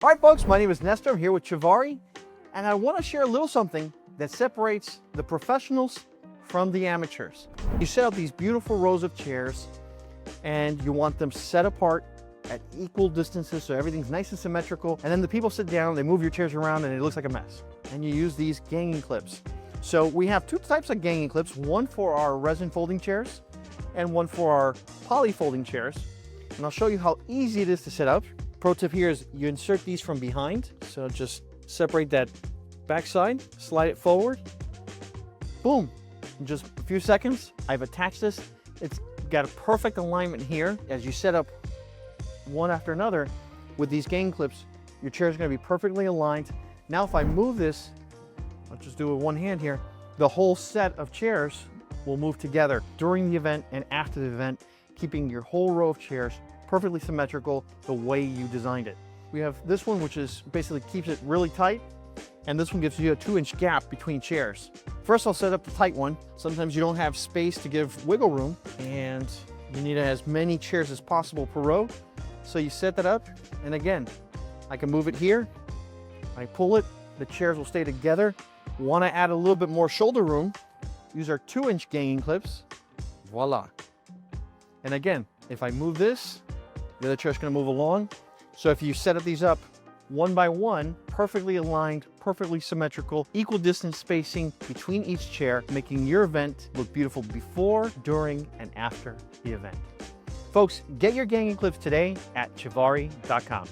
All right, folks, my name is Nestor. I'm here with Chivari, and I want to share a little something that separates the professionals from the amateurs. You set up these beautiful rows of chairs, and you want them set apart at equal distances so everything's nice and symmetrical. And then the people sit down, they move your chairs around, and it looks like a mess. And you use these ganging clips. So we have two types of ganging clips, one for our resin folding chairs and one for our poly folding chairs. And I'll show you how easy it is to set up. Pro tip here is you insert these from behind. So just separate that backside, slide it forward, boom. In just a few seconds, I've attached this. It's got a perfect alignment here. As you set up one after another with these ganging clips, your chair is going to be perfectly aligned. Now if I move this, I'll just do it with one hand here, the whole set of chairs will move together during the event and after the event, keeping your whole row of chairs perfectly symmetrical the way you designed it. We have this one, which is basically keeps it really tight, and this one gives you a 2-inch gap between chairs. First, I'll set up the tight one. Sometimes you don't have space to give wiggle room, and you need as many chairs as possible per row. So you set that up, and again, I can move it here. I pull it, the chairs will stay together. Want to add a little bit more shoulder room, use our 2-inch ganging clips. Voila. And again, if I move this, the other chair's going to move along. So if you set up these up one by one, perfectly aligned, perfectly symmetrical, equal distance spacing between each chair, making your event look beautiful before, during, and after the event. Folks, get your ganging clips today at chivari.com.